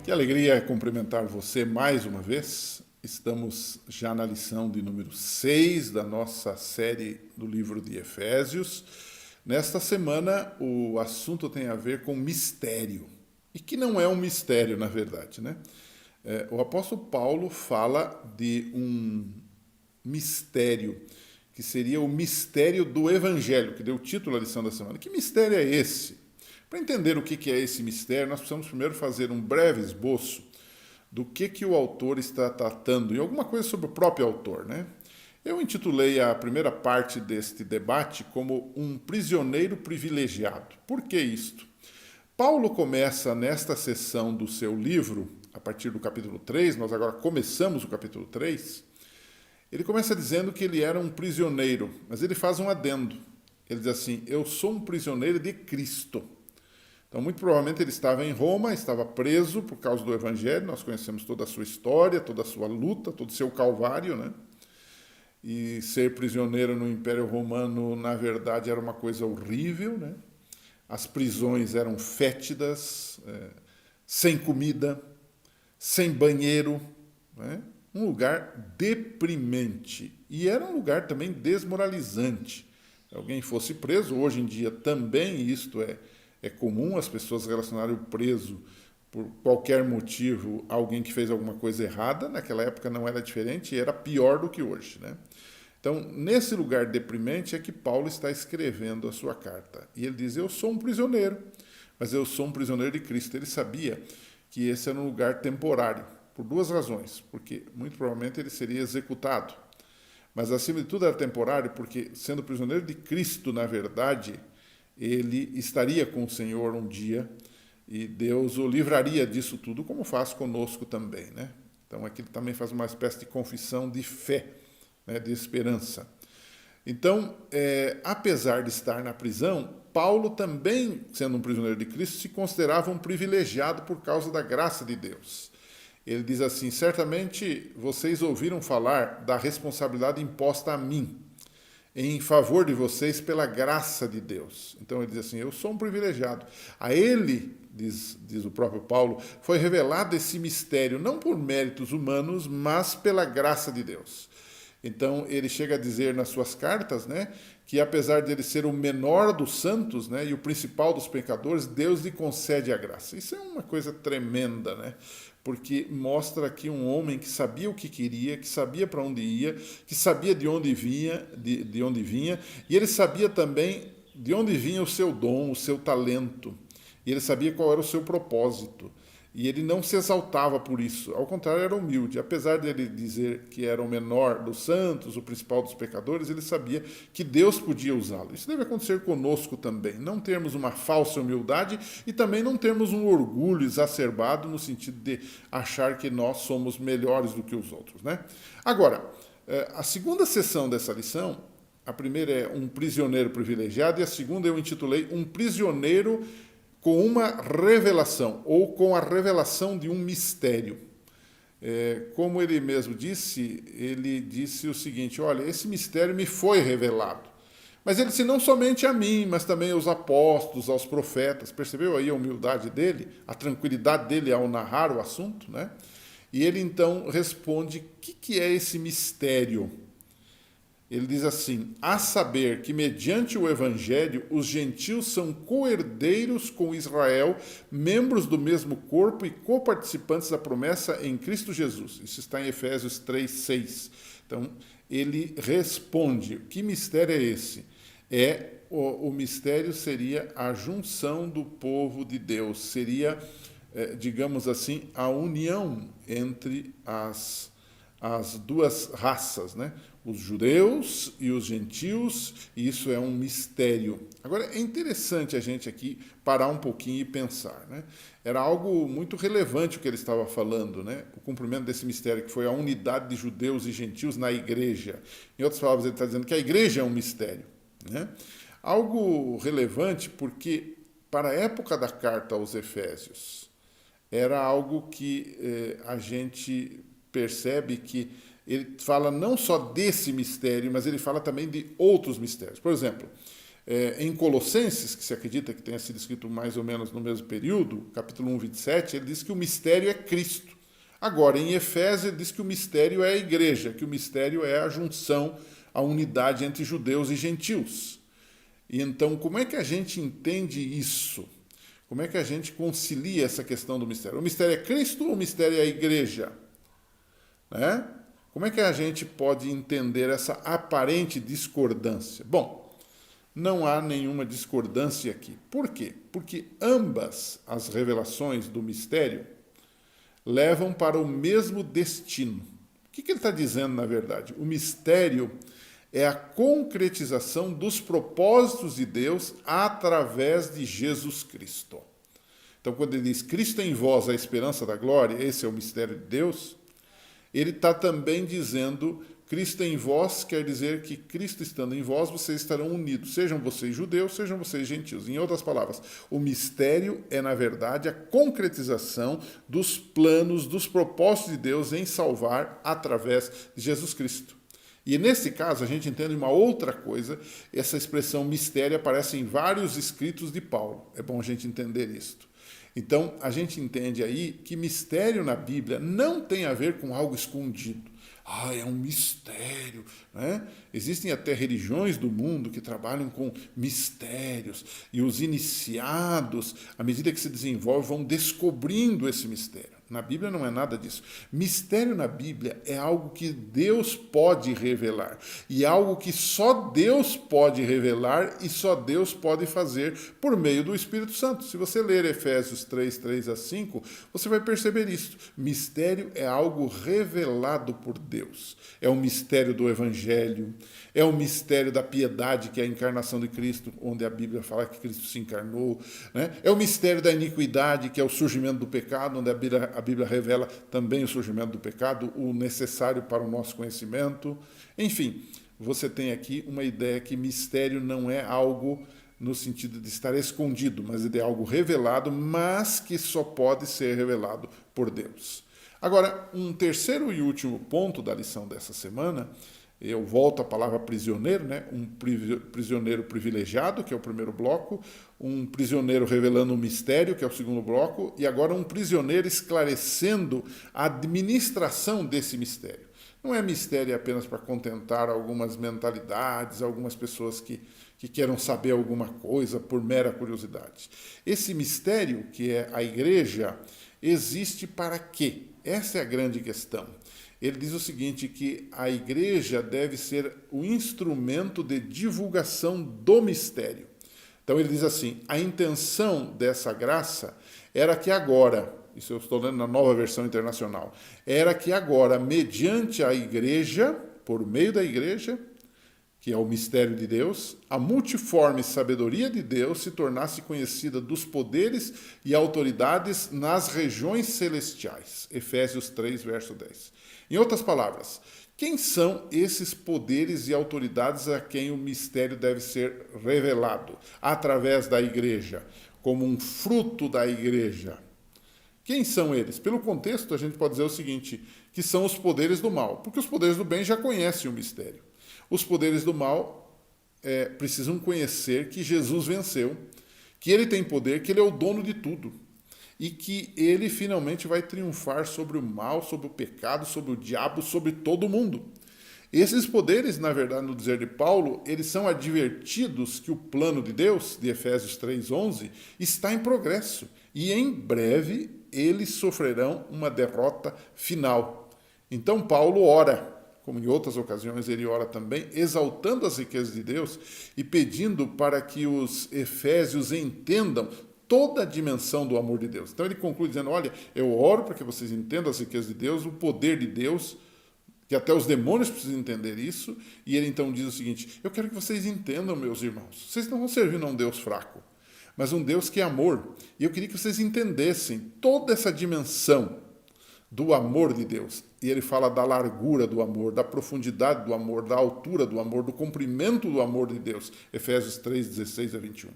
Que alegria cumprimentar você mais uma vez. Estamos já na lição de número 6 da nossa série do livro de Efésios. Nesta semana, o assunto tem a ver com mistério. E que não é um mistério, na verdade, né? O apóstolo Paulo fala de um mistério, que seria o mistério do Evangelho, que deu o título à lição da semana. Que mistério é esse? Para entender o que é esse mistério, nós precisamos primeiro fazer um breve esboço do que o autor está tratando, e alguma coisa sobre o próprio autor, né? Eu intitulei a primeira parte deste debate como um prisioneiro privilegiado. Por que isto? Paulo começa nesta seção do seu livro, a partir do capítulo 3, nós agora começamos o capítulo 3, ele começa dizendo que ele era um prisioneiro, mas ele faz um adendo. Ele diz assim: eu sou um prisioneiro de Cristo. Então, muito provavelmente ele estava em Roma, estava preso por causa do Evangelho. Nós conhecemos toda a sua história, toda a sua luta, todo o seu calvário, né? E ser prisioneiro no Império Romano, na verdade, era uma coisa horrível, né? As prisões eram fétidas, sem comida, sem banheiro, né? Um lugar deprimente. E era um lugar também desmoralizante. Se alguém fosse preso, hoje em dia também isto é comum, as pessoas relacionarem o preso por qualquer motivo a alguém que fez alguma coisa errada. Naquela época não era diferente e era pior do que hoje, né? Então, nesse lugar deprimente é que Paulo está escrevendo a sua carta. E ele diz: eu sou um prisioneiro, mas eu sou um prisioneiro de Cristo. Ele sabia que esse era um lugar temporário, por duas razões. Porque, muito provavelmente, ele seria executado. Mas, acima de tudo, era temporário, porque, sendo prisioneiro de Cristo, na verdade, ele estaria com o Senhor um dia e Deus o livraria disso tudo, como faz conosco também, né? Então, aqui ele também faz uma espécie de confissão de fé, né, de esperança. Então, apesar de estar na prisão, Paulo também, sendo um prisioneiro de Cristo, se considerava um privilegiado por causa da graça de Deus. Ele diz assim: certamente vocês ouviram falar da responsabilidade imposta a mim, em favor de vocês pela graça de Deus. Então ele diz assim: eu sou um privilegiado. A ele, diz o próprio Paulo, foi revelado esse mistério, não por méritos humanos, mas pela graça de Deus. Então ele chega a dizer nas suas cartas, né, que apesar de ele ser o menor dos santos, né, e o principal dos pecadores, Deus lhe concede a graça. Isso é uma coisa tremenda, né? Porque mostra aqui um homem que sabia o que queria, que sabia para onde ia, que sabia de onde vinha, de onde vinha, e ele sabia também de onde vinha o seu dom, o seu talento, e ele sabia qual era o seu propósito. E ele não se exaltava por isso, ao contrário, era humilde. Apesar de ele dizer que era o menor dos santos, o principal dos pecadores, ele sabia que Deus podia usá-lo. Isso deve acontecer conosco também. Não termos uma falsa humildade e também não termos um orgulho exacerbado no sentido de achar que nós somos melhores do que os outros, né? Agora, a segunda sessão dessa lição, a primeira é um prisioneiro privilegiado e a segunda eu intitulei um prisioneiro com uma revelação, ou com a revelação de um mistério. Como ele mesmo disse, ele disse o seguinte: olha, esse mistério me foi revelado. Mas ele disse não somente a mim, mas também aos apóstolos, aos profetas. Percebeu aí a humildade dele, a tranquilidade dele ao narrar o assunto, né? E ele então responde: o que é esse mistério? Ele diz assim: a saber que mediante o Evangelho os gentios são co-herdeiros com Israel, membros do mesmo corpo e coparticipantes da promessa em Cristo Jesus. Isso está em Efésios 3:6. Então, ele responde: que mistério é esse? O mistério seria a junção do povo de Deus, seria, digamos assim, a união entre as duas raças, né? Os judeus e os gentios, e isso é um mistério. Agora, é interessante a gente aqui parar um pouquinho e pensar, né? Era algo muito relevante o que ele estava falando, né? O cumprimento desse mistério, que foi a unidade de judeus e gentios na igreja. Em outras palavras, ele está dizendo que a igreja é um mistério, né? Algo relevante porque, para a época da carta aos Efésios, era algo que a gente percebe que ele fala não só desse mistério, mas ele fala também de outros mistérios. Por exemplo, Em Colossenses, que se acredita que tenha sido escrito mais ou menos no mesmo período, capítulo 1, 27, ele diz que o mistério é Cristo. Agora, em Efésios, ele diz que o mistério é a igreja, que o mistério é a junção, a unidade entre judeus e gentios. E então, como é que a gente entende isso? Como é que a gente concilia essa questão do mistério? O mistério é Cristo ou o mistério é a igreja? Né? Como é que a gente pode entender essa aparente discordância? Bom, não há nenhuma discordância aqui. Por quê? Porque ambas as revelações do mistério levam para o mesmo destino. O que ele está dizendo, na verdade? O mistério é a concretização dos propósitos de Deus através de Jesus Cristo. Então, quando ele diz Cristo em vós, a esperança da glória, esse é o mistério de Deus, ele está também dizendo Cristo em vós, quer dizer que Cristo estando em vós, vocês estarão unidos, sejam vocês judeus, sejam vocês gentios. Em outras palavras, o mistério é, na verdade, a concretização dos planos, dos propósitos de Deus em salvar através de Jesus Cristo. E nesse caso, a gente entende uma outra coisa, essa expressão mistério aparece em vários escritos de Paulo. É bom a gente entender isto. Então, a gente entende aí que mistério na Bíblia não tem a ver com algo escondido. É um mistério, né? Existem até religiões do mundo que trabalham com mistérios, e os iniciados, à medida que se desenvolvem, vão descobrindo esse mistério. Na Bíblia não é nada disso. Mistério na Bíblia é algo que Deus pode revelar, e algo que só Deus pode revelar e só Deus pode fazer por meio do Espírito Santo. Se você ler Efésios 3, 3 a 5, você vai perceber isso. Mistério é algo revelado por Deus. É o mistério do Evangelho, é o mistério da piedade, que é a encarnação de Cristo, onde a Bíblia fala que Cristo se encarnou, né? É o mistério da iniquidade, que é o surgimento do pecado, onde a Bíblia revela também o surgimento do pecado, o necessário para o nosso conhecimento. Enfim, você tem aqui uma ideia que mistério não é algo no sentido de estar escondido, mas é algo revelado, mas que só pode ser revelado por Deus. Agora, um terceiro e último ponto da lição dessa semana, eu volto à palavra prisioneiro, né? Um prisioneiro privilegiado, que é o primeiro bloco, um prisioneiro revelando um mistério, que é o segundo bloco, e agora um prisioneiro esclarecendo a administração desse mistério. Não é mistério apenas para contentar algumas mentalidades, algumas pessoas que queiram saber alguma coisa por mera curiosidade. Esse mistério, que é a igreja, existe para quê? Essa é a grande questão. Ele diz o seguinte, que a igreja deve ser o instrumento de divulgação do mistério. Então ele diz assim, a intenção dessa graça era que agora, isso eu estou lendo na Nova Versão Internacional, era que agora, mediante a igreja, por meio da igreja, que é o mistério de Deus, a multiforme sabedoria de Deus se tornasse conhecida dos poderes e autoridades nas regiões celestiais. Efésios 3, verso 10. Em outras palavras, quem são esses poderes e autoridades a quem o mistério deve ser revelado? Através da igreja, como um fruto da igreja. Quem são eles? Pelo contexto, a gente pode dizer o seguinte, que são os poderes do mal, porque os poderes do bem já conhecem o mistério. Os poderes do mal precisam conhecer que Jesus venceu, que ele tem poder, que ele é o dono de tudo e que ele finalmente vai triunfar sobre o mal, sobre o pecado, sobre o diabo, sobre todo mundo. Esses poderes, na verdade, no dizer de Paulo, eles são advertidos que o plano de Deus, de Efésios 3:11, está em progresso e em breve eles sofrerão uma derrota final. Então Paulo ora, como em outras ocasiões ele ora também, exaltando as riquezas de Deus e pedindo para que os efésios entendam toda a dimensão do amor de Deus. Então ele conclui dizendo, olha, eu oro para que vocês entendam as riquezas de Deus, o poder de Deus, que até os demônios precisam entender isso, e ele então diz o seguinte, eu quero que vocês entendam, meus irmãos, vocês não vão servir a um Deus fraco, mas um Deus que é amor, e eu queria que vocês entendessem toda essa dimensão do amor de Deus. E ele fala da largura do amor, da profundidade do amor, da altura do amor, do comprimento do amor de Deus. Efésios 3, 16 a 21.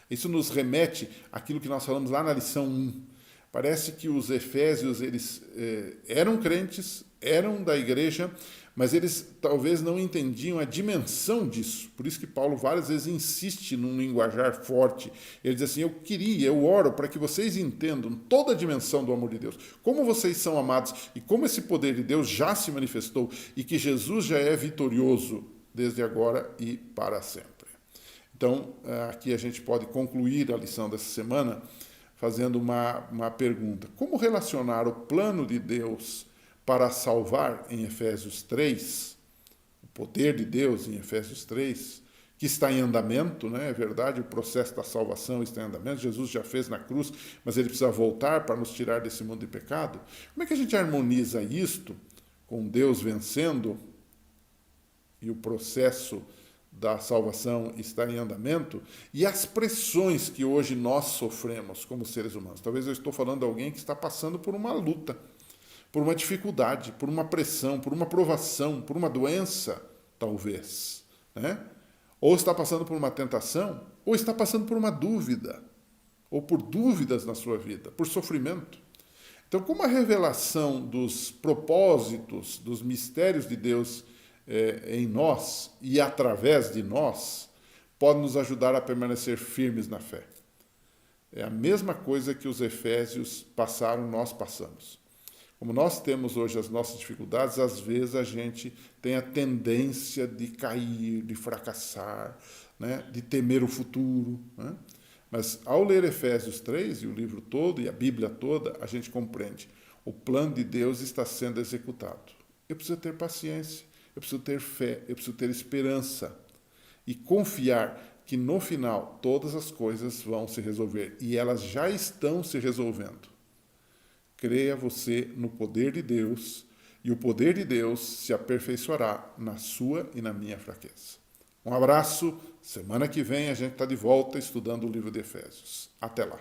Isso nos remete àquilo que nós falamos lá na lição 1. Parece que os efésios eles eram crentes, eram da igreja, mas eles talvez não entendiam a dimensão disso. Por isso que Paulo várias vezes insiste num linguajar forte. Ele diz assim, eu oro para que vocês entendam toda a dimensão do amor de Deus, como vocês são amados e como esse poder de Deus já se manifestou e que Jesus já é vitorioso desde agora e para sempre. Então, aqui a gente pode concluir a lição dessa semana fazendo uma pergunta. Como relacionar o plano de Deus para salvar em Efésios 3, o poder de Deus em Efésios 3, que está em andamento, né? É verdade, o processo da salvação está em andamento, Jesus já fez na cruz, mas ele precisa voltar para nos tirar desse mundo de pecado. Como é que a gente harmoniza isto com Deus vencendo e o processo da salvação está em andamento e as pressões que hoje nós sofremos como seres humanos? Talvez eu estou falando de alguém que está passando por uma luta, por uma dificuldade, por uma pressão, por uma provação, por uma doença, talvez, né? Ou está passando por uma tentação, ou está passando por uma dúvida, ou por dúvidas na sua vida, por sofrimento. Então, como a revelação dos propósitos, dos mistérios de Deus em nós e através de nós, pode nos ajudar a permanecer firmes na fé? É a mesma coisa que os efésios passaram, nós passamos. Como nós temos hoje as nossas dificuldades, às vezes a gente tem a tendência de cair, de fracassar, né? De temer o futuro, né? Mas ao ler Efésios 3, e o livro todo, e a Bíblia toda, a gente compreende. O plano de Deus está sendo executado. Eu preciso ter paciência, eu preciso ter fé, eu preciso ter esperança e confiar que no final todas as coisas vão se resolver e elas já estão se resolvendo. Creia você no poder de Deus e o poder de Deus se aperfeiçoará na sua e na minha fraqueza. Um abraço, semana que vem a gente está de volta estudando o livro de Efésios. Até lá.